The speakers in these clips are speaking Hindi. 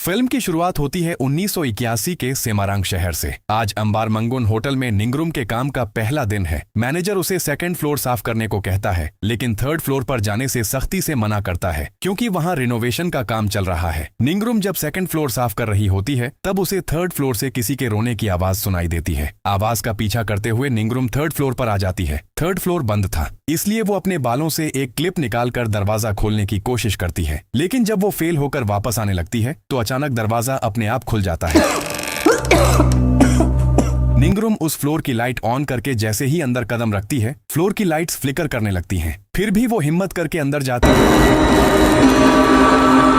फिल्म की शुरुआत होती है 1981 के सेमारांग शहर से। आज अंबारमंगुन होटल में निंगरुम के काम का पहला दिन है। मैनेजर उसे सेकंड फ्लोर साफ करने को कहता है, लेकिन थर्ड फ्लोर पर जाने से सख्ती से मना करता है क्योंकि वहां रिनोवेशन का काम चल रहा है। निंगरुम जब सेकंड फ्लोर साफ कर रही होती है तब उसे थर्ड फ्लोर से किसी के रोने की आवाज सुनाई देती है। आवाज का पीछा करते हुए निंगरुम थर्ड फ्लोर पर आ जाती है। थर्ड फ्लोर बंद था, इसलिए वो अपने बालों से एक क्लिप निकालकर दरवाजा खोलने की कोशिश करती है, लेकिन जब वो फेल होकर वापस आने लगती है तो अचानक दरवाजा अपने आप खुल जाता है। निंगरुम उस फ्लोर की लाइट ऑन करके जैसे ही अंदर कदम रखती है, फ्लोर की लाइट्स फ्लिकर करने लगती हैं। फिर भी वो हिम्मत करके अंदर जाती है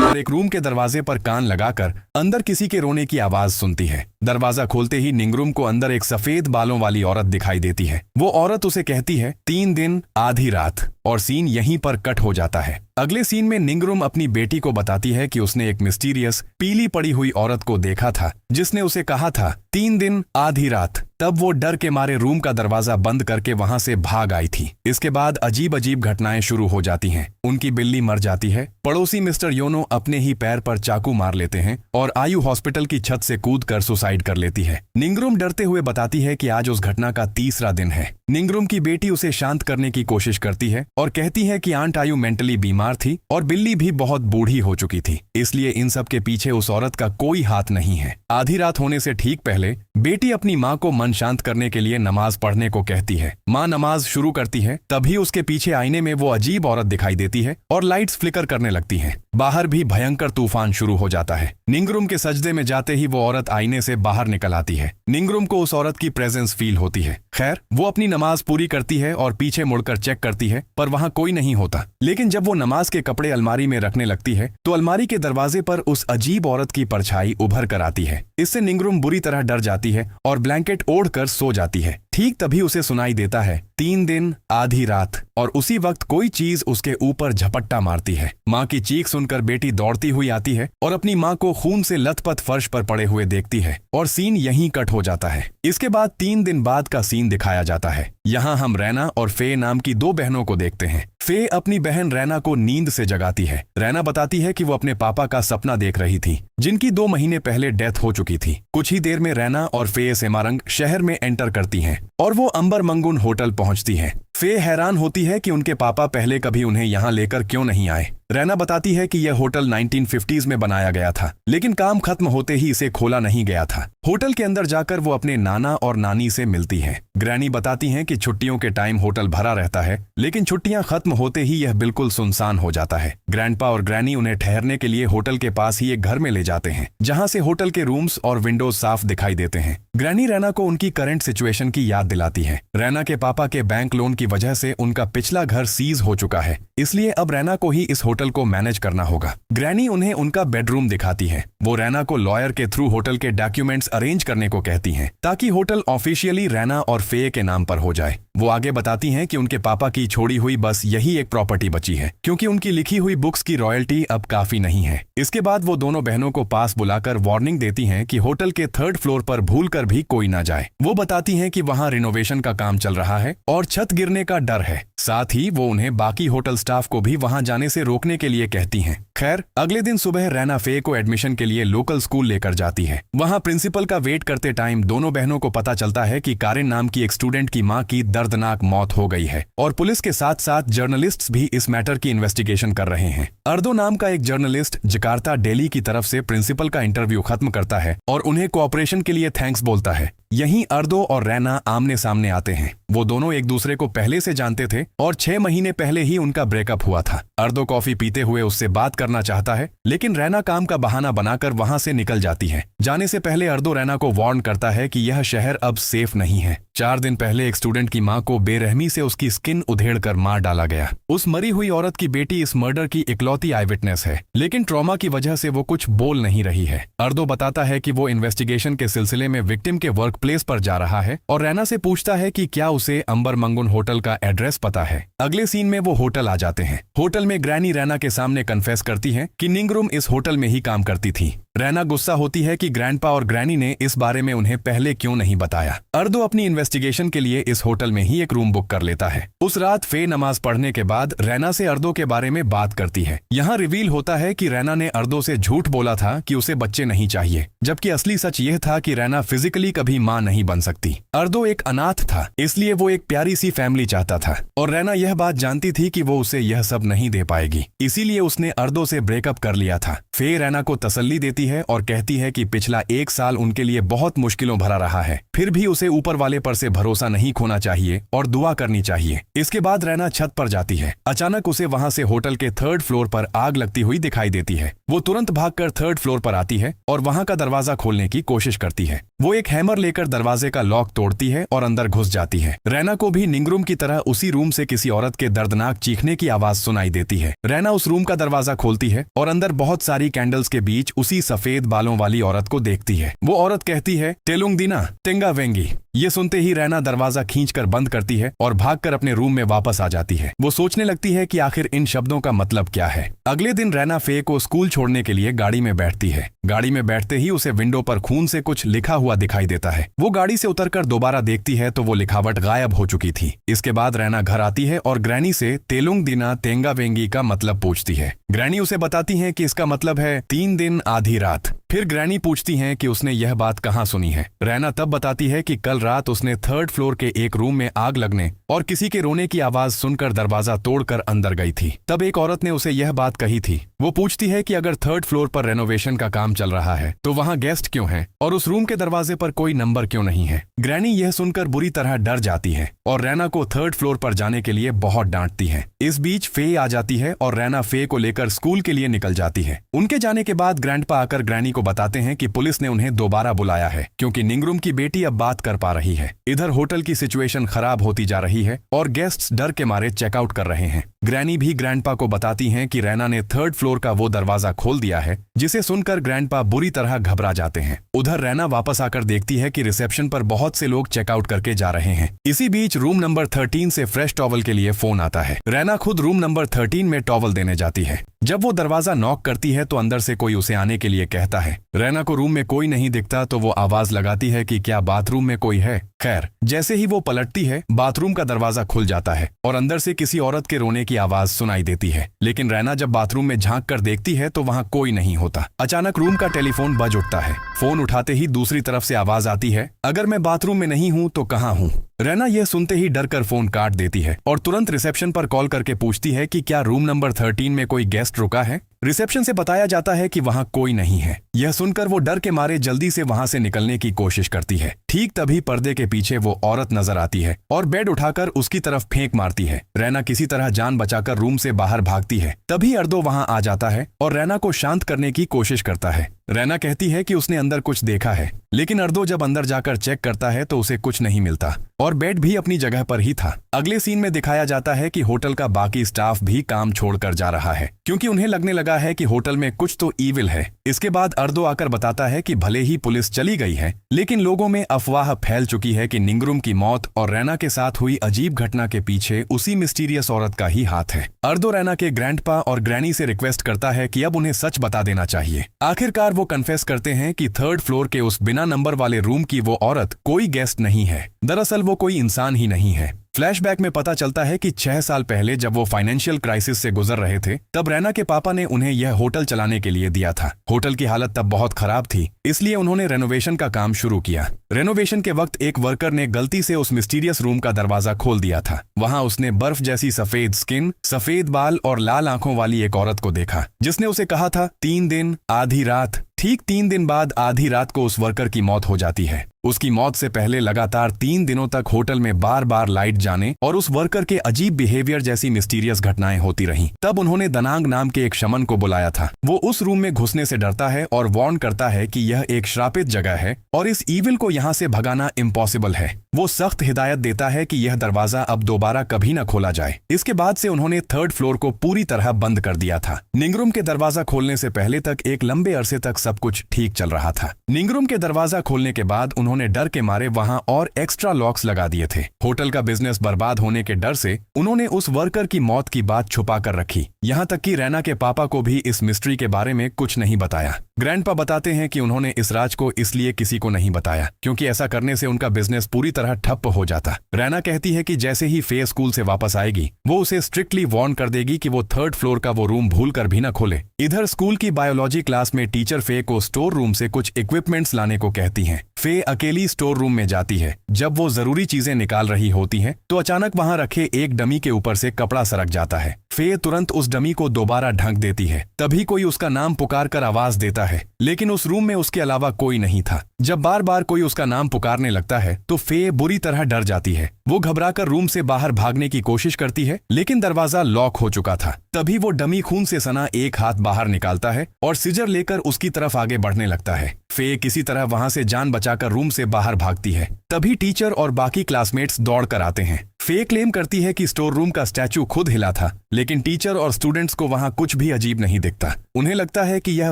और एक रूम के दरवाजे पर कान लगाकर अंदर किसी के रोने की आवाज सुनती है। दरवाजा खोलते ही निंगरुम को अंदर एक सफेद बालों वाली औरत दिखाई देती है। वो औरत उसे कहती है 3 दिन आधी रात, और सीन यहीं पर कट हो जाता है। अगले सीन में निंगरुम अपनी बेटी को बताती है कि उसने एक मिस्टीरियस पीली पड़ी हुई औरत को देखा था जिसने उसे कहा था 3 दिन आधी रात। तब वो डर के मारे रूम का दरवाजा बंद करके वहां से भाग आई थी। इसके बाद अजीब अजीब घटनाएं शुरू हो जाती हैं। उनकी बिल्ली मर जाती है, पड़ोसी मिस्टर योनो अपने ही पैर पर चाकू मार लेते हैं और आयु हॉस्पिटल की छत से कूदकर सुसाइड कर लेती है। निंगरुम डरते हुए बताती है कि आज उस घटना का 3रा दिन है। निंगरुम की बेटी उसे शांत करने की कोशिश करती है और कहती है कि आंट आयु मेंटली बीमार थी और बिल्ली भी बहुत बूढ़ी हो चुकी थी, इसलिए इन सब के पीछे उस औरत का कोई हाथ नहीं है। आधी रात होने से ठीक पहले बेटी अपनी माँ को मन शांत करने के लिए नमाज पढ़ने को कहती है। माँ नमाज शुरू करती है, तभी उसके पीछे आईने में वो अजीब औरत दिखाई देती है और लाइट्स फ्लिकर करने लगती हैं। बाहर भी भयंकर तूफान शुरू हो जाता है। निंगरुम के सजदे में जाते ही वो औरत आईने से बाहर निकल आती है। निंगरुम को उस औरत की प्रेजेंस फील होती है। खैर, वो अपनी नमाज पूरी करती है और पीछे मुड़कर चेक करती है, पर वहां कोई नहीं होता। लेकिन जब वो नमाज के कपड़े अलमारी में रखने लगती है तो अलमारी के दरवाजे पर उस अजीब औरत की परछाई उभर कर आती है। इससे निंगरुम बुरी तरह डर जाती है और ब्लैंकेट ओढ़कर सो जाती है। ठीक तभी उसे सुनाई देता है 3 दिन आधी रात, और उसी वक्त कोई चीज उसके ऊपर झपट्टा मारती है। माँ की चीख सुनकर बेटी दौड़ती हुई आती है और अपनी माँ को खून से लथपथ फर्श पर पड़े हुए देखती है और सीन यहीं कट हो जाता है। इसके बाद 3 दिन बाद का सीन दिखाया जाता है। यहाँ हम रैना और फे नाम की 2 बहनों को देखते हैं। फे अपनी बहन रैना को नींद से जगाती है। रैना बताती है कि वो अपने पापा का सपना देख रही थी जिनकी 2 महीने पहले डेथ हो चुकी थी। कुछ ही देर में रैना और फे सेमारंग शहर में एंटर करती हैं और वो अंबरमंगुन होटल पहुंचती हैं। फे हैरान होती है कि उनके पापा पहले कभी उन्हें यहाँ लेकर क्यों नहीं आए। रैना बताती है कि यह होटल 1950s में बनाया गया था, लेकिन काम खत्म होते ही इसे खोला नहीं गया था। होटल के अंदर जाकर वो अपने नाना और नानी से मिलती हैं। ग्रैनी बताती हैं कि छुट्टियों के टाइम होटल भरा रहता है, लेकिन छुट्टियां खत्म होते ही यह बिल्कुल सुनसान हो जाता है। ग्रैंडपा और ग्रैनी उन्हें ठहरने के लिए होटल के पास ही एक घर में ले जाते हैं, जहां से होटल के रूम्स और विंडोज साफ दिखाई देते हैं। ग्रैनी रैना को उनकी करंट सिचुएशन की याद दिलाती है। रैना के पापा के बैंक लोन की वजह से उनका पिछला घर सीज हो चुका है, इसलिए अब रैना को ही इस होटल को मैनेज करना होगा। ग्रैनी उन्हें उनका बेडरूम दिखाती है। वो रैना को लॉयर के थ्रू होटल के डॉक्यूमेंट्स अरेंज करने को कहती हैं, ताकि होटल ऑफिशियली रैना और फे के नाम पर हो जाए। वो आगे बताती हैं कि उनके पापा की छोड़ी हुई बस यही एक प्रॉपर्टी बची है, क्योंकि उनकी लिखी हुई बुक्स की रॉयल्टी अब काफी नहीं है। इसके बाद वो दोनों बहनों को पास बुलाकर वार्निंग देती हैं कि होटल के 3rd फ्लोर पर भूलकर भी कोई ना जाए। वो बताती हैं कि वहां रिनोवेशन का काम चल रहा है और छत गिरने का डर है। साथ ही वो उन्हें बाकी होटल स्टाफ को भी वहां जाने से रोकने के लिए कहती हैं। खैर, अगले दिन सुबह रैना फे को एडमिशन के लिए लोकल स्कूल लेकर जाती है। वहां प्रिंसिपल का वेट करते टाइम दोनों बहनों को पता चलता है कि कारिन नाम की एक स्टूडेंट की मां की दर्दनाक मौत हो गई है और पुलिस के साथ साथ जर्नलिस्ट्स भी इस मैटर की इन्वेस्टिगेशन कर रहे हैं। अर्दो नाम का एक जर्नलिस्ट जकार्ता दिल्ली की तरफ से प्रिंसिपल का इंटरव्यू खत्म करता है और उन्हें कोऑपरेशन के लिए थैंक्स बोलता है। यहीं अर्दो और रैना आमने सामने आते हैं। वो दोनों एक दूसरे को पहले से जानते थे और 6 महीने पहले ही उनका ब्रेकअप हुआ था। अर्दो कॉफी पीते हुए उससे बात करना चाहता है, लेकिन रैना काम का बहाना बनाकर वहां से निकल जाती है। जाने से पहले अर्दो रैना को वार्न करता है कि यह शहर अब सेफ नहीं है। 4 दिन पहले एक स्टूडेंट की मां को बेरहमी से उसकी स्किन उधेड़कर मार डाला गया। उस मरी हुई औरत की बेटी इस मर्डर की इकलौती आई विटनेस है, लेकिन ट्रॉमा की वजह से वो कुछ बोल नहीं रही है। अर्दो बताता है कि वो इन्वेस्टिगेशन के सिलसिले में विक्टिम के वर्क प्लेस पर जा रहा है और रैना से पूछता है कि क्या उसे अंबरमंगुन होटल का एड्रेस पता है। अगले सीन में वो होटल आ जाते हैं। होटल में ग्रैनी रैना के सामने कन्फेस करती है कि निंगरुम इस होटल में ही काम करती थी। रैना गुस्सा होती है कि ग्रैंडपा और ग्रैनी ने इस बारे में उन्हें पहले क्यों नहीं बताया। अर्दो अपनी इन्वेस्टिगेशन के लिए इस होटल में ही एक रूम बुक कर लेता है। उस रात फे नमाज पढ़ने के बाद रैना से अर्दो के बारे में बात करती है। यहाँ रिवील होता है कि रैना ने अर्दो से झूठ बोला था कि उसे बच्चे नहीं चाहिए, जबकि असली सच यह था कि रैना फिजिकली कभी मां नहीं बन सकती। अर्दो एक अनाथ था, इसलिए वो एक प्यारी सी फैमिली चाहता था और रैना यह बात जानती थी कि वो उसे यह सब नहीं दे पाएगी, इसीलिए उसने अर्दो से ब्रेकअप कर लिया था। फे रैना को तसल्ली देती है और कहती है कि पिछला 1 साल उनके लिए बहुत मुश्किलों भरा रहा है, फिर भी उसे ऊपर वाले पर से भरोसा नहीं खोना चाहिए और दुआ करनी चाहिए। इसके बाद रैना छत पर जाती है। अचानक उसे वहां से होटल के 3rd फ्लोर पर आग लगती हुई दिखाई देती है। वो तुरंत भागकर 3rd फ्लोर पर आती है और वहां का दरवाजा खोलने की कोशिश करती है। वो एक हैमर लेकर दरवाजे का लॉक तोड़ती है और अंदर घुस जाती है। रैना को भी निंगरूम की तरह उसी रूम से किसी औरत के दर्दनाक चीखने की आवाज सुनाई देती है। रैना उस रूम का दरवाजा खोलती है और अंदर बहुत सारी कैंडल्स के बीच उसी सफेद बालों वाली औरत को देखती है। वो औरत कहती है, तेलुंग दीना टेंगा वेंगी। ये सुनते ही रैना दरवाजा खींचकर बंद करती है और भागकर अपने रूम में वापस आ जाती है। वो सोचने लगती है कि आखिर इन शब्दों का मतलब क्या है। अगले दिन रैना फे को स्कूल छोड़ने के लिए गाड़ी में बैठती है। गाड़ी में बैठते ही उसे विंडो पर खून से कुछ लिखा हुआ दिखाई देता है। वो गाड़ी से उतरकर दोबारा देखती है तो वो लिखावट गायब हो चुकी थी। इसके बाद रैना घर आती है और ग्रैनी से तेलुंग दिना तेंगा वेंगी का मतलब पूछती है। ग्रैनी उसे बताती है कि इसका मतलब है 3 दिन आधी रात। फिर ग्रैनी पूछती हैं कि उसने यह बात कहाँ सुनी है। रैना तब बताती है कि कल रात उसने 3rd फ्लोर के एक रूम में आग लगने और किसी के रोने की आवाज सुनकर दरवाजा तोड़कर अंदर गई थी। तब एक औरत ने उसे यह बात कही थी। वो पूछती है कि अगर 3rd फ्लोर पर रेनोवेशन का काम चल रहा है तो वहाँ गेस्ट क्यों हैं और उस रूम के दरवाजे पर कोई नंबर क्यों नहीं है। ग्रैनी यह सुनकर बुरी तरह डर जाती है और रैना को 3rd फ्लोर पर जाने के लिए बहुत डांटती है। इस बीच फे आ जाती है और रैना फे को लेकर स्कूल के लिए निकल जाती है। उनके जाने के बाद ग्रैंडपा आकर ग्रैनी को बताते हैं कि पुलिस ने उन्हें दोबारा बुलाया है क्योंकि निंगरूम की बेटी अब बात कर पा रही है। इधर होटल की सिचुएशन खराब होती जा रही है और गेस्ट्स डर के मारे चेकआउट कर रहे हैं। ग्रैनी भी ग्रैंडपा को बताती हैं कि रैना ने 3rd फ्लोर का वो दरवाजा खोल दिया है, जिसे सुनकर ग्रैंडपा बुरी तरह घबरा जाते हैं। उधर रैना वापस आकर देखती है कि रिसेप्शन पर बहुत से लोग चेकआउट करके जा रहे हैं। इसी बीच रूम नंबर 13 से फ्रेश टॉवल के लिए फोन आता है। रैना खुद रूम नंबर 13 में टॉवल देने जाती है। जब वो दरवाजा नॉक करती है तो अंदर से कोई उसे आने के लिए कहता है। रैना को रूम में कोई नहीं दिखता तो वो आवाज लगाती है कि क्या बाथरूम में कोई है। खैर, जैसे ही वो पलटती है बाथरूम का दरवाजा खुल जाता है और अंदर से किसी औरत के रोने की आवाज सुनाई देती है। लेकिन रैना जब बाथरूम में झांक कर देखती है तो वहाँ कोई नहीं होता। अचानक रूम का टेलीफोन बज उठता है। फोन उठाते ही दूसरी तरफ से आवाज आती है, अगर मैं बाथरूम में नहीं हूँ तो कहाँ हूँ। रैना यह सुनते ही डर कर फोन काट देती है और तुरंत रिसेप्शन पर कॉल करके पूछती है कि क्या रूम नंबर 13 में कोई गेस्ट रुका है। रिसेप्शन से बताया जाता है कि वहां कोई नहीं है। यह सुनकर वो डर के मारे जल्दी से वहां से निकलने की कोशिश करती है। ठीक तभी पर्दे के पीछे वो औरत नजर आती है और बेड उठाकर उसकी तरफ फेंक मारती है। रैना किसी तरह जान बचाकर रूम से बाहर भागती है। तभी अर्दो वहां आ जाता है और रैना को शांत करने की कोशिश करता है। रैना कहती है कि उसने अंदर कुछ देखा है, लेकिन अर्दो जब अंदर जाकर चेक करता है तो उसे कुछ नहीं मिलता और बेड भी अपनी जगह पर ही था। अगले सीन में दिखाया जाता है कि होटल का बाकी स्टाफ भी काम छोड़कर जा रहा है क्योंकि उन्हें लगने लगा है कि होटल में कुछ तो ईविल है। इसके बाद अर्दो आकर बताता है कि भले ही पुलिस चली गई है, लेकिन लोगों में अफवाह फैल चुकी है कि निंगरूम की मौत और रैना के साथ हुई अजीब घटना के पीछे उसी मिस्टीरियस औरत का ही हाथ है। अर्दो रैना के ग्रैंडपा और ग्रैनी से रिक्वेस्ट करता है कि अब उन्हें सच बता देना चाहिए। आखिरकार वो कन्फेस करते हैं कि 3rd फ्लोर के उस बिना नंबर वाले रूम की वो औरत कोई गेस्ट नहीं है। दरअसल वो कोई इंसान ही नहीं है। फ्लैशबैक में पता चलता है कि 6 साल पहले जब वो फाइनेंशियल क्राइसिस से गुजर रहे थे, तब रैना के पापा ने उन्हें यह होटल चलाने के लिए दिया था। होटल की हालत तब बहुत खराब थी, इसलिए उन्होंने रेनोवेशन का काम शुरू किया। रेनोवेशन के वक्त एक वर्कर ने गलती से उस मिस्टीरियस रूम का दरवाजा खोल दिया था। वहां उसने बर्फ जैसी सफेद स्किन, सफेद बाल और लाल आंखों वाली एक औरत को देखा, जिसने उसे कहा था 3 दिन आधी रात। ठीक 3 दिन बाद आधी रात को उस वर्कर की मौत हो जाती है। उसकी मौत से पहले लगातार 3 दिनों तक होटल में बार बार लाइट जाने और उस वर्कर के अजीब बिहेवियर जैसी मिस्टीरियस घटनाएं होती रहीं। तब उन्होंने दनांग नाम के एक शमन को बुलाया था। वो उस रूम में घुसने से डरता है और वार्न करता है कि यह एक श्रापित जगह है और इस ईविल को यहाँ से भगाना इम्पॉसिबल है। वो सख्त हिदायत देता है कि यह दरवाजा अब दोबारा कभी न खोला जाए। इसके बाद से उन्होंने 3rd फ्लोर को पूरी तरह बंद कर दिया था। निंगरूम के दरवाजा खोलने से पहले तक एक लंबे अरसे तक सब कुछ ठीक चल रहा था। निंगरूम के दरवाजा खोलने के बाद उन्होंने उन्होंने डर के मारे वहां और एक्स्ट्रा लॉक्स लगा दिए थे। होटल का बिजनेस बर्बाद होने के डर से उन्होंने उस वर्कर की मौत की बात छुपा कर रखी। यहाँ तक कि रैना के पापा को भी इस मिस्ट्री के बारे में कुछ नहीं बताया। ग्रैंडपा बताते हैं कि उन्होंने इस राज को इसलिए किसी को नहीं बताया क्योंकि ऐसा करने से उनका बिजनेस पूरी तरह ठप्प हो जाता। रैना कहती है कि जैसे ही फे स्कूल से वापस आएगी वो उसे स्ट्रिक्टली वार्न कर देगी कि वो 3rd फ्लोर का वो रूम भूल कर भी न खोले। इधर स्कूल की बायोलॉजी क्लास में टीचर फे को स्टोर रूम से कुछ इक्विपमेंट्स लाने को कहती हैं। फे अकेली स्टोर रूम में जाती है। जब वो जरूरी चीजें निकाल रही होती हैं तो अचानक वहां रखे एक डमी के ऊपर से कपड़ा सरक जाता है। फे तुरंत उस डमी को दोबारा ढक देती है। तभी कोई उसका नाम पुकार कर आवाज देता है, लेकिन उस रूम में उसके अलावा कोई नहीं था। जब बार बार कोई उसका नाम पुकारने लगता है तो फे बुरी तरह डर जाती है। वो घबराकर रूम से बाहर भागने की कोशिश करती है, लेकिन दरवाजा लॉक हो चुका था। तभी वो डमी खून से सना एक हाथ बाहर निकालता है और सीजर लेकर उसकी तरफ आगे बढ़ने लगता है। फे किसी तरह वहां से जान बचाकर रूम से बाहर भागती है। तभी टीचर और बाकी क्लासमेट्स दौड़ कर आते हैं। फे क्लेम करती है कि स्टोर रूम का स्टैचू खुद हिला था, लेकिन टीचर और स्टूडेंट्स को वहां कुछ भी अजीब नहीं दिखता। उन्हें लगता है कि यह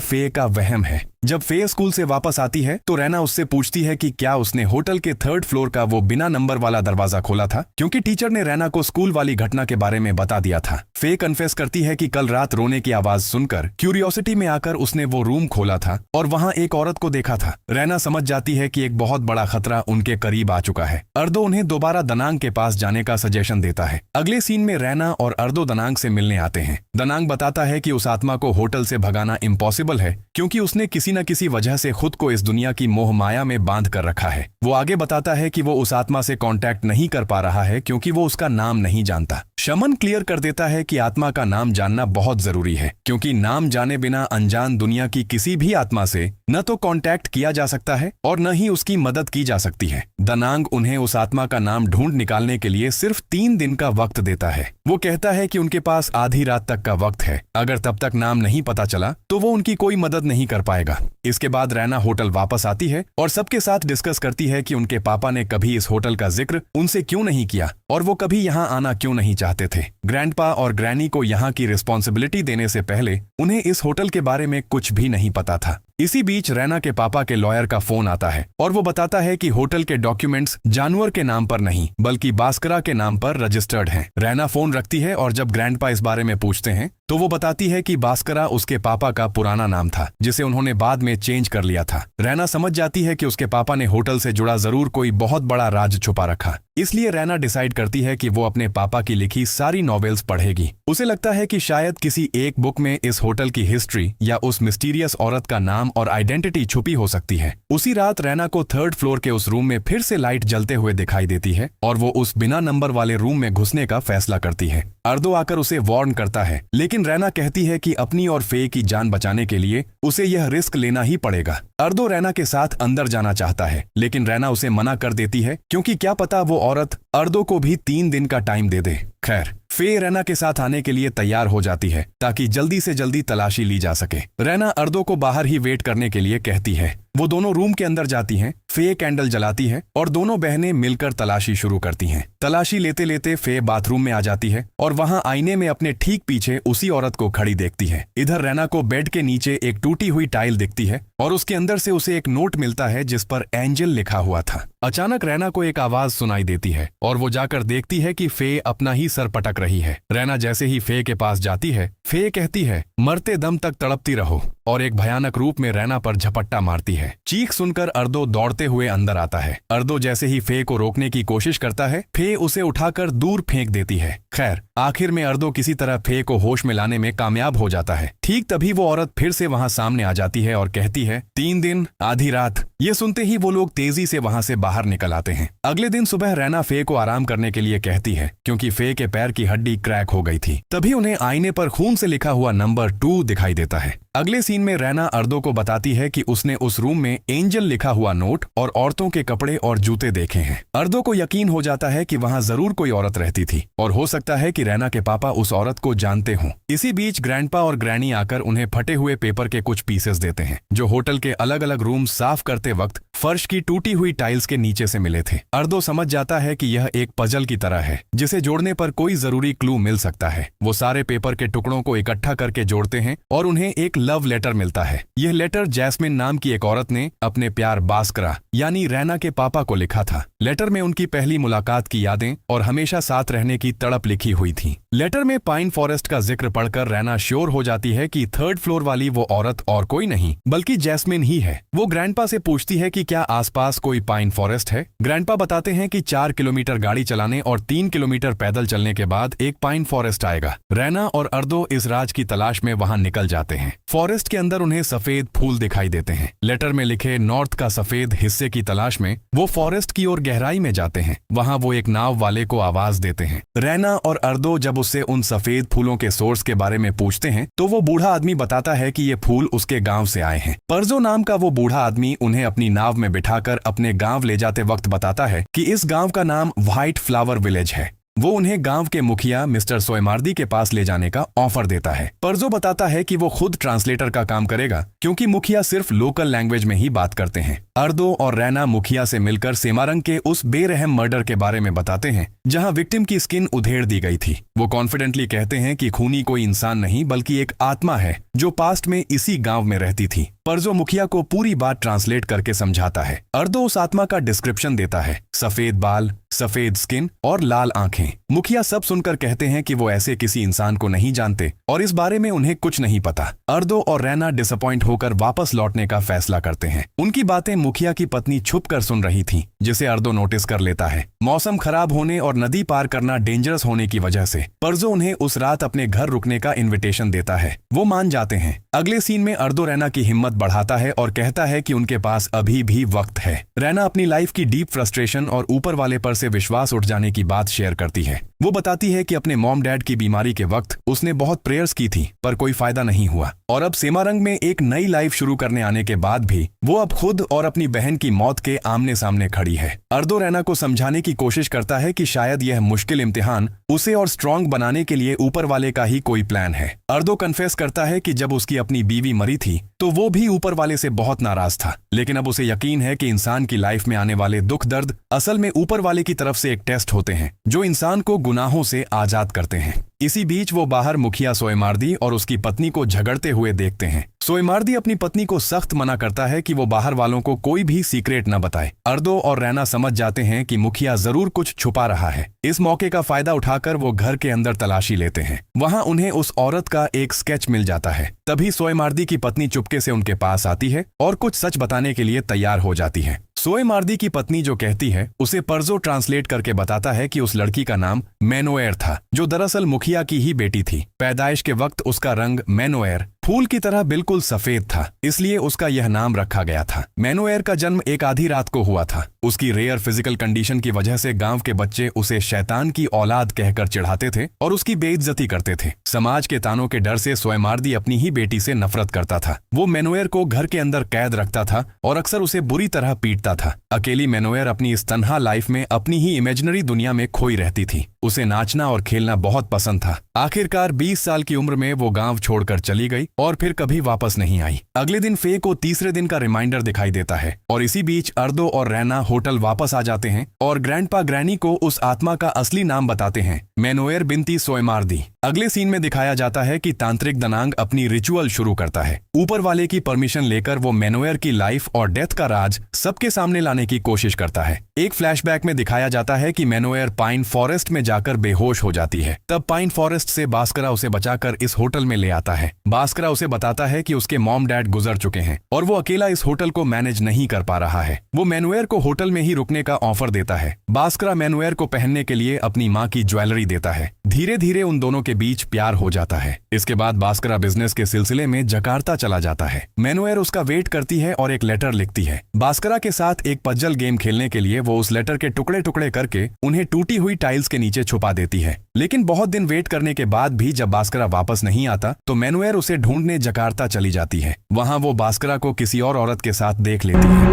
फे का वहम है। जब फे स्कूल से वापस आती है तो रैना उससे पूछती है कि क्या उसने होटल के 3rd फ्लोर का वो बिना नंबर वाला दरवाजा खोला था, क्योंकि टीचर ने रैना को स्कूल वाली घटना के बारे में बता दिया था। फे कन्फेस करती है कि कल रात रोने की आवाज सुनकर क्यूरियोसिटी में आकर उसने वो रूम खोला था और वहां एक औरत को देखा था। रैना समझ जाती है कि एक बहुत बड़ा खतरा उनके करीब आ चुका है। अर्दो उन्हें दोबारा दनांग के पास जाने का सजेशन देता है। अगले सीन में रैना और अर्दो दनांग से मिलने आते हैं। दनांग बताता है कि उस आत्मा को होटल से भगाना इम्पॉसिबल है क्योंकि उसने किसी न किसी वजह से खुद को इस दुनिया की मोह माया में बांध कर रखा है। वो आगे बताता है कि वो उस आत्मा से कांटेक्ट नहीं कर पा रहा है क्योंकि वो उसका नाम नहीं जानता। शमन क्लियर कर देता है कि आत्मा का नाम जानना बहुत जरूरी है क्योंकि नाम जाने बिना अनजान दुनिया की किसी भी आत्मा से न तो कांटेक्ट किया जा सकता है और न ही उसकी मदद की जा सकती है। दनांग उन्हें उस आत्मा का नाम ढूंढ निकालने के लिए सिर्फ 3 दिन का वक्त देता है। वो कहता है कि उनके पास आधी रात तक का वक्त है। अगर तब तक नाम नहीं पता चला तो वो उनकी कोई मदद नहीं कर पाएगा। इसके बाद रैना होटल वापस आती है और सबके साथ डिस्कस करती है कि उनके पापा ने कभी इस होटल का जिक्र उनसे क्यों नहीं किया और वो कभी यहाँ आना क्यों नहीं चाहते थे। ग्रैंडपा और ग्रैनी को यहाँ की रिस्पॉन्सिबिलिटी देने से पहले उन्हें इस होटल के बारे में कुछ भी नहीं पता था। इसी बीच रैना के पापा के लॉयर का फोन आता है और वो बताता है कि होटल के डॉक्यूमेंट्स जानवर के नाम पर नहीं बल्कि बास्करा के नाम पर रजिस्टर्ड हैं। रैना फोन रखती है और जब ग्रैंडपा इस बारे में पूछते हैं तो वो बताती है कि बास्करा उसके पापा का पुराना नाम था जिसे उन्होंने बाद में चेंज कर लिया था। रैना समझ जाती है कि उसके पापा ने होटल से जुड़ा जरूर कोई बहुत बड़ा राज छुपा रखा। इसलिए रैना डिसाइड करती है कि वो अपने पापा की लिखी सारी नॉवेल्स पढ़ेगी। उसे लगता है कि शायद किसी एक बुक में इस होटल की हिस्ट्री या उस मिस्टीरियस औरत का नाम और आइडेंटिटी छुपी हो सकती है। उसी रात रैना को 3rd फ्लोर के उस रूम में फिर से लाइट जलते हुए दिखाई देती है और वो उस बिना नंबर वाले रूम में घुसने का फैसला करती है। अर्दो आकर उसे वार्न करता है, लेकिन रैना कहती है कि अपनी और फे की जान बचाने के लिए उसे यह रिस्क लेना ही पड़ेगा। अर्दो रैना के साथ अंदर जाना चाहता है, लेकिन रैना उसे मना कर देती है क्योंकि क्या पता वो औरत अर्दो को भी 3 दिन का टाइम दे दे। खैर, फे रैना के साथ आने के लिए तैयार हो जाती है ताकि जल्दी से जल्दी तलाशी ली जा सके। रैना अर्दो को बाहर ही वेट करने के लिए कहती है। वो दोनों रूम के अंदर जाती हैं। फे कैंडल जलाती है और दोनों बहनें मिलकर तलाशी शुरू करती हैं। तलाशी लेते लेते फे बाथरूम में आ जाती है और वहां आईने में अपने ठीक पीछे उसी औरत को खड़ी देखती है। इधर रैना को बेड के नीचे एक टूटी हुई टाइल दिखती है और उसके अंदर से उसे एक नोट मिलता है जिस पर एंजल लिखा हुआ था। अचानक रैना को एक आवाज सुनाई देती है और वो जाकर देखती है कि फे अपना ही सर पटक रही है। रैना जैसे ही फे के पास जाती है, फे कहती है, मरते दम तक तड़पती रहो, और एक भयानक रूप में रैना पर झपट्टा मारती है। चीख सुनकर अर्दो दौड़ते हुए अंदर आता है। अर्दो जैसे ही फे को रोकने की कोशिश करता है, फे उसे उठाकर दूर फेंक देती है। खैर, आखिर में अर्दो किसी तरह फे को होश में लाने में कामयाब हो जाता है। ठीक तभी वो औरत फिर से वहां सामने आ जाती है और कहती है, 3 दिन आधी रात। ये सुनते ही वो लोग तेजी से वहां से बाहर निकल आते हैं। अगले दिन सुबह रैना फे को आराम करने के लिए कहती है क्योंकि फे के पैर की हड्डी क्रैक हो गई थी। तभी उन्हें आईने पर खून से लिखा हुआ नंबर 2 दिखाई देता है। अगले सीन में रैना अर्दो को बताती है कि उसने उस रूम में एंजल लिखा हुआ नोट और औरतों के कपड़े और जूते देखे हैं। अर्दो को यकीन हो जाता है कि वहां जरूर कोई औरत रहती थी और हो सकता है कि रैना के पापा उस औरत को जानते हों। इसी बीच ग्रैंडपा और ग्रैनी आकर उन्हें फटे हुए पेपर के कुछ पीसेस देते हैं जो होटल के अलग अलग रूम साफ करते वक्त फर्श की टूटी हुई टाइल्स के नीचे से मिले थे। अर्दो समझ जाता है कि यह एक पजल की तरह है जिसे जोड़ने पर कोई जरूरी क्लू मिल सकता है। वो सारे पेपर के टुकड़ों को इकट्ठा करके जोड़ते हैं और उन्हें एक लव लेटर मिलता है। यह लेटर जैस्मिन नाम की एक औरत ने अपने प्यार बास्करा यानी रैना के पापा को लिखा था। लेटर में उनकी पहली मुलाकात की यादें और हमेशा साथ रहने की तड़प लिखी हुई थी। लेटर में पाइन फॉरेस्ट का जिक्र पढ़कर रैना श्योर हो जाती है कि थर्ड फ्लोर वाली वो औरत और कोई नहीं बल्कि जैस्मिन ही है। वो ग्रैंडपा से पूछती है कि क्या आसपास कोई पाइन फॉरेस्ट है। ग्रैंडपा बताते हैं कि 4 किलोमीटर गाड़ी चलाने और 3 किलोमीटर पैदल चलने के बाद एक पाइन फॉरेस्ट आएगा। रैना और अर्दो इस राज की तलाश में वहां निकल जाते हैं। फॉरेस्ट के अंदर उन्हें सफेद फूल दिखाई देते हैं। लेटर में लिखे नॉर्थ का सफेद हिस्से की तलाश में वो फॉरेस्ट की ओर गहराई में जाते हैं। वहां वो एक नाव वाले को आवाज देते हैं। रैना और अर्दो जब उससे उन सफेद फूलों के सोर्स के बारे में पूछते हैं तो वो बूढ़ा आदमी बताता है कि ये फूल उसके गांव से आए हैं। पर्जो नाम का वो बूढ़ा आदमी उन्हें अपनी नाव में बिठाकर अपने गांव ले जाते वक्त बताता है कि इस गांव का नाम व्हाइट फ्लावर विलेज है। वो उन्हें गांव के मुखिया मिस्टर सोएमार्दी के पास ले जाने का ऑफर देता है। पर्जो बताता है कि वो खुद ट्रांसलेटर का काम करेगा क्योंकि मुखिया सिर्फ लोकल लैंग्वेज में ही बात करते हैं। अर्दो और रैना मुखिया से मिलकर सेमारंग के उस बेरहम मर्डर के बारे में बताते हैं जहां विक्टिम की स्किन उधेड़ दी गई थी। वो कॉन्फिडेंटली कहते हैं कि खूनी कोई इंसान नहीं बल्कि एक आत्मा है जो पास्ट में इसी गांव में रहती थी। पर्जो मुखिया को पूरी बात ट्रांसलेट करके समझाता है। अर्दो उस आत्मा का डिस्क्रिप्शन देता है, सफेद बाल, सफेद स्किन और लाल आंखें। मुखिया सब सुनकर कहते हैं कि वो ऐसे किसी इंसान को नहीं जानते और इस बारे में उन्हें कुछ नहीं पता। अर्दो और रैना डिसअपॉइंट होकर वापस लौटने का फैसला करते हैं। उनकी बातें मुखिया की पत्नी छुपकर सुन रही थी जिसे अर्दो नोटिस कर लेता है। मौसम खराब होने और नदी पार करना डेंजरस होने की वजह से पर्जो उन्हें उस रात अपने घर रुकने का इन्विटेशन देता है। वो मान जाते हैं। अगले सीन में अर्दो रैना की हिम्मत बढ़ाता है और कहता है कि उनके पास अभी भी वक्त है। रैना अपनी लाइफ की डीप फ्रस्ट्रेशन और ऊपर वाले पर से विश्वास उठ जाने की बात शेयर करती है। वो बताती है कि अपने मॉम डैड की बीमारी के वक्त उसने बहुत प्रेयर्स की थी पर कोई फायदा नहीं हुआ और अब सेमारंग में एक नई लाइफ शुरू करने आने के बाद भी वो अब खुद और अपनी बहन की मौत के आमने सामने खड़ी है। अर्दो रैना को समझाने की कोशिश करता है कि शायद यह मुश्किल इम्तिहान उसे और स्ट्रांग बनाने के लिए ऊपर वाले का ही कोई प्लान है। अर्दो कन्फेस करता है कि जब उसकी अपनी बीवी मरी थी तो वो भी ऊपर वाले से बहुत नाराज था, लेकिन अब उसे यकीन है कि इंसान की लाइफ में आने वाले दुख दर्द असल में ऊपर वाले की तरफ से एक टेस्ट होते हैं जो इंसान को गुनाहों से आजाद करते हैं। इसी बीच वो बाहर मुखिया सोएमार्दी और उसकी पत्नी को झगड़ते हुए देखते हैं। सोएमार्दी अपनी पत्नी को सख्त मना करता है कि वो बाहर वालों को कोई भी सीक्रेट न बताए। अर्दो और रैना समझ जाते हैं कि मुखिया जरूर कुछ छुपा रहा है। इस मौके का फायदा उठाकर वो घर के अंदर तलाशी लेते हैं। वहां उन्हें उस औरत का एक स्केच मिल जाता है। तभी सोएमार्दी की पत्नी चुपके से उनके पास आती है और कुछ सच बताने के लिए तैयार हो जाती है। सोएमार्दी की पत्नी जो कहती है उसे पर्जो ट्रांसलेट करके बताता है कि उस लड़की का नाम मैनोएर था जो दरअसल मुखिया की ही बेटी थी। पैदाइश के वक्त उसका रंग मैनोएर फूल की तरह बिल्कुल सफेद था, इसलिए उसका यह नाम रखा गया था। मैनोएर का जन्म एक आधी रात को हुआ था। उसकी रेयर फिजिकल कंडीशन की वजह से गांव के बच्चे उसे शैतान की औलाद कहकर चिढ़ाते थे और उसकी बेइज्जती करते थे। समाज के तानों के डर से सोएमार्दी अपनी ही बेटी से नफरत करता था। वो मैनोएर को घर के अंदर कैद रखता था और अक्सर उसे बुरी तरह पीटता था। अकेली मैनोएर अपनी इस तन्हा लाइफ में अपनी ही इमेजिनरी दुनिया में खोई रहती थी। उसे नाचना और खेलना बहुत पसंद था। आखिरकार 20 साल की उम्र में वो गांव छोड़कर चली गई और फिर कभी वापस नहीं आई। अगले दिन फे को तीसरे दिन का रिमाइंडर दिखाई देता है और इसी बीच अर्दो और रैना होटल वापस आ जाते हैं और ग्रैंडपा ग्रैनी को उस आत्मा का असली नाम बताते हैं, मैनोएर बिनती सोएमार्दी। अगले सीन में दिखाया जाता है कि तांत्रिक दनांग अपनी रिचुअल शुरू करता है। ऊपर वाले की परमिशन लेकर वो मैनोएर की लाइफ और डेथ का राज सबके सामने लाने की कोशिश करता है। एक फ्लैशबैक में दिखाया जाता है कि मैनोएर पाइन फॉरेस्ट में जाकर बेहोश हो जाती है। तब पाइन फॉरेस्ट से बास्करा उसे बचाकर इस होटल में ले आता है। बास्करा उसे बताता है कि उसके मॉम डैड गुजर चुके हैं और वो अकेला इस होटल को मैनेज नहीं कर पा रहा है। वो मैनोएर को होटल में ही रुकने का ऑफर देता है। बास्करा मैनोएर को पहनने के लिए अपनी माँ की ज्वेलरी देता है। धीरे धीरे उन दोनों के बीच प्यार हो जाता है। इसके बाद बास्करा बिजनेस के सिलसिले में जकार्ता चला जाता है। मैनोएर उसका वेट करती है और एक लेटर लिखती है। बास्करा के साथ एक पजल गेम खेलने के लिए वो उस लेटर के टुकड़े टुकड़े करके उन्हें टूटी हुई टाइल्स के नीचे छुपा देती है। लेकिन बहुत दिन वेट करने के बाद भी जब बास्करा वापस नहीं आता तो मैनोएर उसे ढूंढने जकार्ता चली जाती है। वहां वो बास्करा को किसी और औरत के साथ देख लेती है।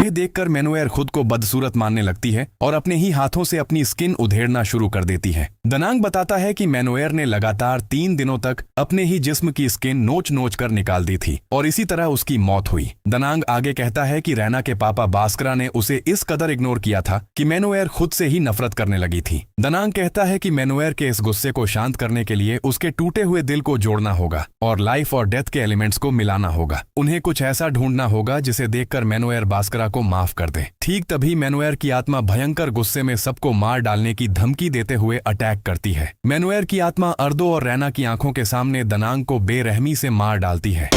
यह देखकर मैनुएर खुद को बदसूरत मानने लगती है और अपने ही हाथों से अपनी स्किन उधेड़ना शुरू कर देती है। दनांग बताता है कि मैनुएर ने लगातार 3 दिनों तक अपने ही जिस्म की स्किन नोच नोच कर निकाल दी थी और इसी तरह उसकी मौत हुई। दनांग आगे कहता है कि रैना के पापा बास्करा ने उसे इस कदर इग्नोर किया था कि मैनुएर खुद से ही नफरत करने लगी थी। दनांग कहता है कि मैनुएर के इस गुस्से को शांत करने के लिए उसके टूटे हुए दिल को जोड़ना होगा और लाइफ और डेथ के एलिमेंट्स को मिलाना होगा। उन्हें कुछ ऐसा ढूंढना होगा जिसे देखकर मैनुएर बास्करा को माफ कर दे। ठीक तभी मैनुएर की आत्मा भयंकर गुस्से में सबको मार डालने की धमकी देते हुए अटैक करती है। मैनुएर की आत्मा अर्दो और रैना की आंखों के सामने दनांग को बेरहमी से मार डालती है।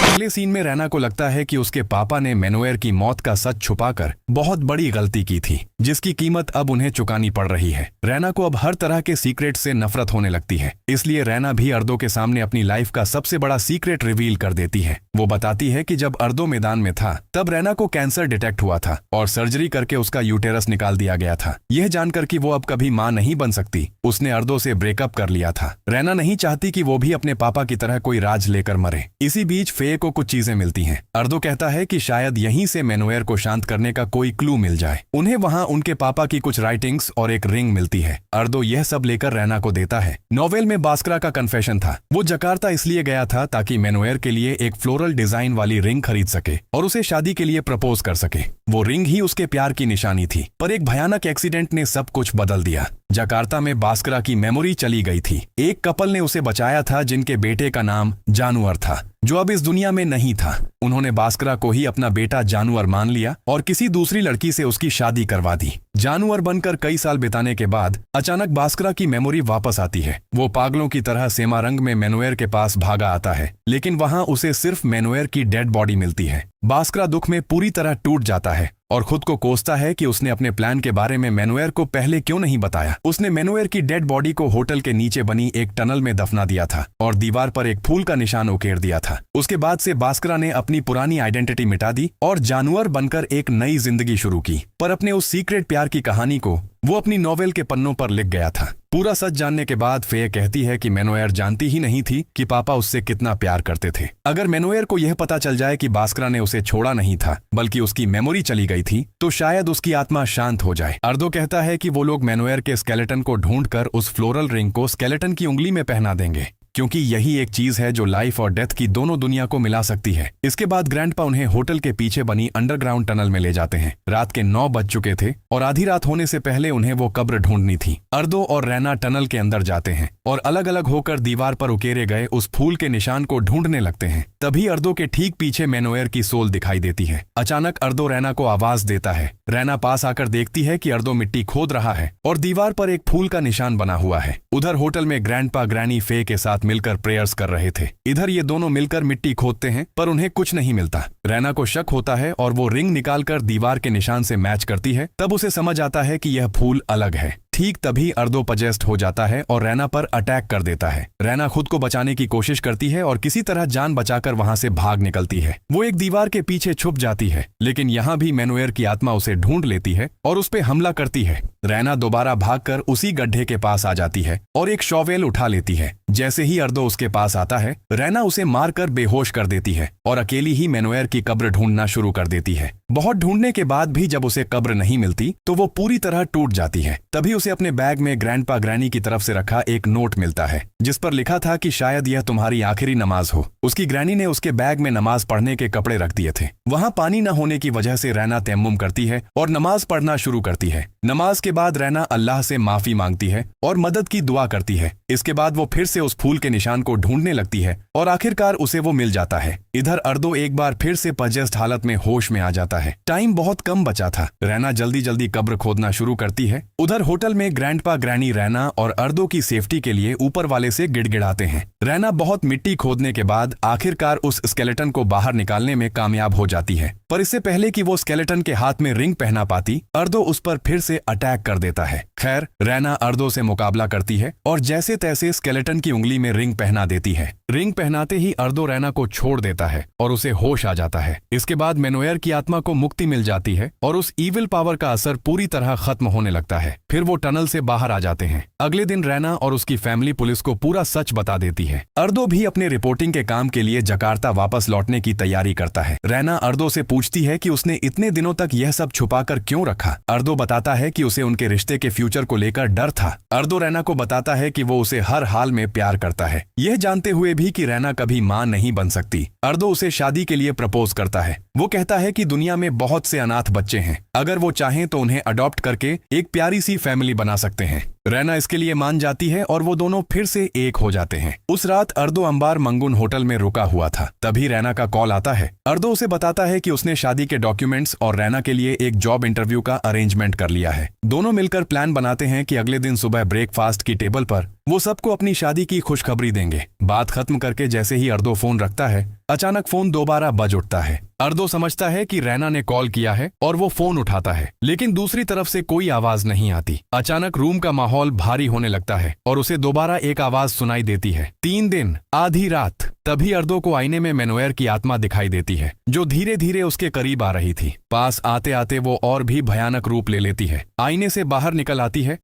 अगले सीन में रैना को लगता है कि उसके पापा ने मैनुएर की मौत का सच छुपाकर बहुत बड़ी गलती की थी, जिसकी कीमत अब उन्हें चुकानी पड़ रही है। रैना को अब हर तरह के सीक्रेट से नफरत होने लगती है, इसलिए रैना भी अर्दो के सामने अपनी लाइफ का सबसे बड़ा सीक्रेट रिवील कर देती है। वो बताती है कि जब अर्दो मैदान में था तब रैना को कैंसर डिटेक्ट हुआ था और सर्जरी करके उसका यूटेरस निकाल दिया गया था। यह जानकर कि वो अब कभी मां नहीं बन सकती, उसने अर्दो से ब्रेकअप कर लिया था। रैना नहीं चाहती कि वो भी अपने पापा की तरह कोई राज लेकर मरे। इसी बीच फे को कुछ चीजें मिलती हैं। अर्दो कहता है कि शायद यहीं से मैनुएर को शांत करने का कोई क्लू मिल जाए। उन्हें वहां उनके पापा की कुछ राइटिंग्स और एक रिंग मिलती है। अर्दो यह सब लेकर रैना को देता है। नोवेल में बास्करा का कन्फेशन था। वो जकार्ता इसलिए गया था ताकि मैनुएर के लिए एक फ्लोरल डिजाइन वाली रिंग खरीद सके और उसे शादी के लिए प्रपोज कर सके। वो रिंग ही उसके प्यार की निशानी थी, पर एक भयानक एक्सीडेंट ने सब कुछ बदल दिया। जकार्ता में बास्करा की मेमोरी चली गई थी। एक कपल ने उसे बचाया था जिनके बेटे का नाम जानवर था, जो अब इस दुनिया में नहीं था। उन्होंने बास्करा को ही अपना बेटा जानवर मान लिया और किसी दूसरी लड़की से उसकी शादी करवा दी। जानवर बनकर कई साल बिताने के बाद अचानक बास्करा की मेमोरी वापस आती है। वो पागलों की तरह सेमारंग में मैनुएर के पास भागा आता है, लेकिन वहां उसे सिर्फ मैनुएर की डेड बॉडी मिलती है। बास्करा दुख में पूरी तरह टूट जाता है और खुद को कोसता है कि उसने अपने प्लान के बारे में मैनुएर को पहले क्यों नहीं बताया। उसने मैनुएर की डेड बॉडी को होटल के नीचे बनी एक टनल में दफना दिया था और दीवार पर एक फूल का निशान उकेर दिया था। उसके बाद से बास्करा ने अपनी पुरानी आइडेंटिटी मिटा दी और जानवर बनकर एक नई जिंदगी शुरू की। पर अपने उस सीक्रेट प्यार की कहानी को वो अपनी नोवेल के पन्नों पर लिख गया था। पूरा सच जानने के बाद फे कहती है कि मैनुएर जानती ही नहीं थी कि पापा उससे कितना प्यार करते थे। अगर मैनुएर को यह पता चल जाए कि बास्करा ने उसे छोड़ा नहीं था बल्कि उसकी मेमोरी चली गई थी, तो शायद उसकी आत्मा शांत हो जाए। अर्दो कहता है कि वो लोग मैनुएर के स्केलेटन को ढूंढकर उस फ्लोरल रिंग को स्केलेटन की उंगली में पहना देंगे, क्योंकि यही एक चीज है जो लाइफ और डेथ की दोनों दुनिया को मिला सकती है। इसके बाद ग्रैंडपा उन्हें होटल के पीछे बनी अंडरग्राउंड टनल में ले जाते हैं। रात के 9 बज चुके थे और आधी रात होने से पहले उन्हें वो कब्र ढूंढनी थी। अर्दो और रैना टनल के अंदर जाते हैं और अलग अलग होकर दीवार पर उकेरे गए उस फूल के निशान को ढूंढने लगते हैं। तभी अर्दो के ठीक पीछे मैनुएर की सोल दिखाई देती है। अचानक अर्दो रैना को आवाज देता है। रैना पास आकर देखती है कि अर्दो मिट्टी खोद रहा है और दीवार पर एक फूल का निशान बना हुआ है। उधर होटल में ग्रैंडपा ग्रैनी फे के साथ मिलकर प्रेयर्स कर रहे थे। इधर ये दोनों मिलकर मिट्टी खोदते हैं पर उन्हें कुछ नहीं मिलता। रैना को शक होता है और वो रिंग निकालकर दीवार के निशान से मैच करती है। तब उसे समझ आता है कि यह फूल अलग है। ठीक तभी अर्दो पजेस्ट हो जाता है और रैना पर अटैक कर देता है। रैना खुद को बचाने की कोशिश करती है और किसी तरह जान बचाकर वहां से भाग निकलती है। वो एक दीवार के पीछे छुप जाती है, लेकिन यहाँ भी मैनुएर की आत्मा उसे ढूंढ लेती है और उस पे हमला करती है। रैना दोबारा भागकर उसी गड्ढे के पास आ जाती है और एक शॉवेल उठा लेती है। जैसे ही अर्दो उसके पास आता है, रैना उसे मारकर बेहोश कर देती है और अकेली ही मैनुएर की कब्र ढूंढना शुरू कर देती है। बहुत ढूंढने के बाद भी जब उसे कब्र नहीं मिलती तो वो पूरी तरह टूट जाती है। तभी उसे अपने बैग में ग्रैंडपा ग्रैनी की तरफ से रखा एक नोट मिलता है, जिस पर लिखा था कि शायद यह तुम्हारी आखिरी नमाज हो। उसकी ग्रैनी ने उसके बैग में नमाज पढ़ने के कपड़े रख दिए थे। वहां पानी न होने की वजह से रैना तयम्मुम करती है और नमाज पढ़ना शुरू करती है। नमाज के बाद रैना अल्लाह से माफी मांगती है और मदद की दुआ करती है। इसके बाद वो फिर से उस फूल के निशान को ढूंढने लगती है और आखिरकार उसे वो मिल जाता है। इधर अर्दो एक बार फिर से पजेस्ट हालत में होश में आ जाता है। टाइम बहुत कम बचा था। रैना जल्दी जल्दी कब्र खोदना शुरू करती है। उधर होटल में ग्रैंडपा ग्रैनी रैना और अर्दो की सेफ्टी के लिए ऊपर वाले से गिड़गिड़ाते हैं। रैना बहुत मिट्टी खोदने के बाद आखिरकार उस स्केलेटन को बाहर निकालने में कामयाब हो जाती है, पर इससे पहले कि वो स्केलेटन के हाथ में रिंग पहना पाती, अर्दो उस पर फिर से अटैक कर देता है। खैर, रैना अर्दो से मुकाबला करती है और जैसे तैसे स्केलेटन की उंगली में रिंग पहना देती है। रिंग पहनाते ही अर्दो रैना को छोड़ देता है और उसे होश आ जाता है। इसके बाद मेनोएर की आत्मा को मुक्ति मिल जाती है और उस ईविल पावर का असर पूरी तरह खत्म होने लगता है। फिर वो टनल से बाहर आ जाते हैं। अगले दिन रैना और उसकी फैमिली पुलिस को पूरा सच बता देती है। अर्दो भी अपने रिपोर्टिंग के काम के लिए जकार्ता वापस लौटने की तैयारी करता है। रैना अर्दो से पूछती है कि उसने इतने दिनों तक यह सब छुपाकर क्यों रखा। अर्दो बताता है कि उसे उनके रिश्ते के फ्यूचर को लेकर डर था। अर्दो रैना को बताता है कि वो उसे हर हाल में प्यार करता है, यह जानते हुए भी कि रैना कभी मां नहीं बन सकती। अर्दो उसे शादी के लिए प्रपोज करता है। वो कहता है कि दुनिया में बहुत से अनाथ बच्चे हैं, अगर वो चाहें तो उन्हें अडॉप्ट करके एक प्यारी सी फैमिली बना सकते हैं। रैना इसके लिए मान जाती है और वो दोनों फिर से एक हो जाते हैं। उस रात अर्दो अंबार मंगुन होटल में रुका हुआ था। तभी रैना का कॉल आता है। अर्दो उसे बताता है कि उसने शादी के डॉक्यूमेंट्स और रैना के लिए एक जॉब इंटरव्यू का अरेंजमेंट कर लिया है। दोनों मिलकर प्लान बनाते हैं कि अगले दिन सुबह ब्रेकफास्ट की टेबल पर वो सबको अपनी शादी की खुशखबरी देंगे। बात खत्म करके जैसे ही अर्दो फोन रखता है, अचानक फोन दोबारा बज उठता है। अर्दो समझता है कि रैना ने कॉल किया है और वो फोन उठाता है, लेकिन दूसरी तरफ से कोई आवाज नहीं आती। अचानक रूम का माहौल भारी होने लगता है और उसे दोबारा एक आवाज सुनाई देती है, 3 दिन आधी रात। तभी अर्दो को आईने में मेनोएर की आत्मा दिखाई देती है, जो धीरे धीरे उसके करीब आ रही थी। पास आते आते वो और भी भयानक रूप ले लेती है। आईने से बाहर निकल आती है,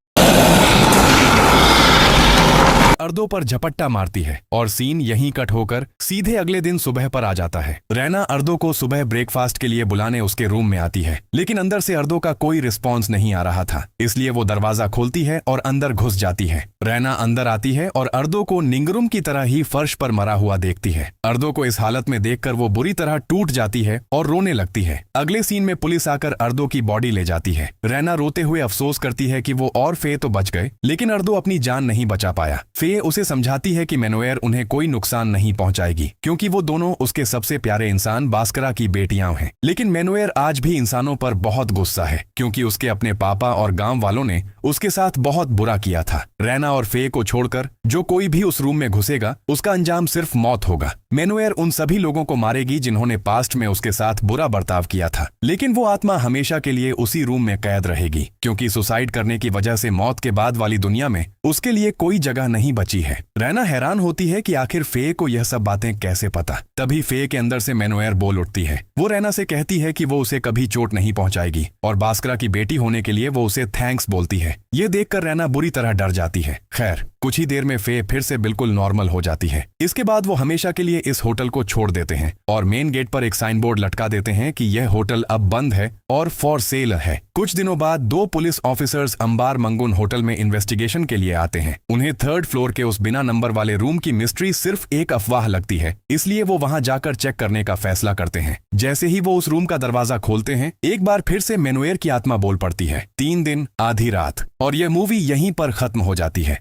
अर्दो पर झपट्टा मारती है और सीन यहीं कट होकर सीधे अगले दिन सुबह पर आ जाता है। रैना अर्दो को सुबह ब्रेकफास्ट के लिए बुलाने उसके रूम में आती है, लेकिन अंदर से अर्दो का कोई रिस्पॉन्स नहीं आ रहा था। इसलिए वो दरवाजा खोलती है और अंदर घुस जाती है। रैना अंदर आती है और अर्दो को निंगरुम की तरह ही फर्श पर मरा हुआ देखती है। अर्दो को इस हालत में देखकर वो बुरी तरह टूट जाती है और रोने लगती है। अगले सीन में पुलिस आकर अर्दो की बॉडी ले जाती है। रैना रोते हुए अफसोस करती है कि वो और फे तो बच गए, लेकिन अर्दो अपनी जान नहीं बचा पाया। फे उसे समझाती है कि मेनोएर उन्हें कोई नुकसान नहीं पहुंचाएगी, क्योंकि वो दोनों उसके सबसे प्यारे इंसान बास्करा की बेटियां हैं। लेकिन मेनोएर आज भी इंसानों पर बहुत गुस्सा है, क्योंकि उसके अपने पापा और गांव वालों ने उसके साथ बहुत बुरा किया था। रैना और फे को छोड़कर जो कोई भी उस रूम में घुसेगा, उसका अंजाम सिर्फ मौत होगा। मेनोएर उन सभी लोगों को मारेगी जिन्होंने पास्ट में उसके साथ बुरा बर्ताव किया था, लेकिन वो आत्मा हमेशा के लिए उसी रूम में कैद रहेगी, क्योंकि सुसाइड करने की वजह से मौत के बाद वाली दुनिया में उसके लिए कोई जगह नहीं बची है। रैना हैरान होती है कि आखिर फे को यह सब बातें कैसे पता। तभी फे के अंदर से मेनोएर बोल उठती है। वो रैना से कहती है कि वो उसे कभी चोट नहीं पहुंचाएगी और बास्करा की बेटी होने के लिए वो उसे थैंक्स बोलती है। ये देखकर रैना बुरी तरह डर जाती है। खैर, कुछ ही देर में फे फिर से बिल्कुल नॉर्मल हो जाती है। इसके बाद वो हमेशा के लिए इस होटल को छोड़ देते हैं और मेन गेट पर एक साइन बोर्ड लटका देते हैं कि यह होटल अब बंद है और फॉर सेल है। कुछ दिनों बाद 2 पुलिस ऑफिसर्स अंबार मंगुन होटल में इन्वेस्टिगेशन के लिए आते हैं। उन्हें 3rd फ्लोर के उस बिना नंबर वाले रूम की मिस्ट्री सिर्फ एक अफवाह लगती है, इसलिए वो वहां जाकर चेक करने का फैसला करते हैं। जैसे ही वो उस रूम का दरवाजा खोलते हैं, एक बार फिर से मेनोएर की आत्मा बोल पड़ती है, 3 दिन आधी रात। और यह मूवी यहीं पर खत्म हो जाती है।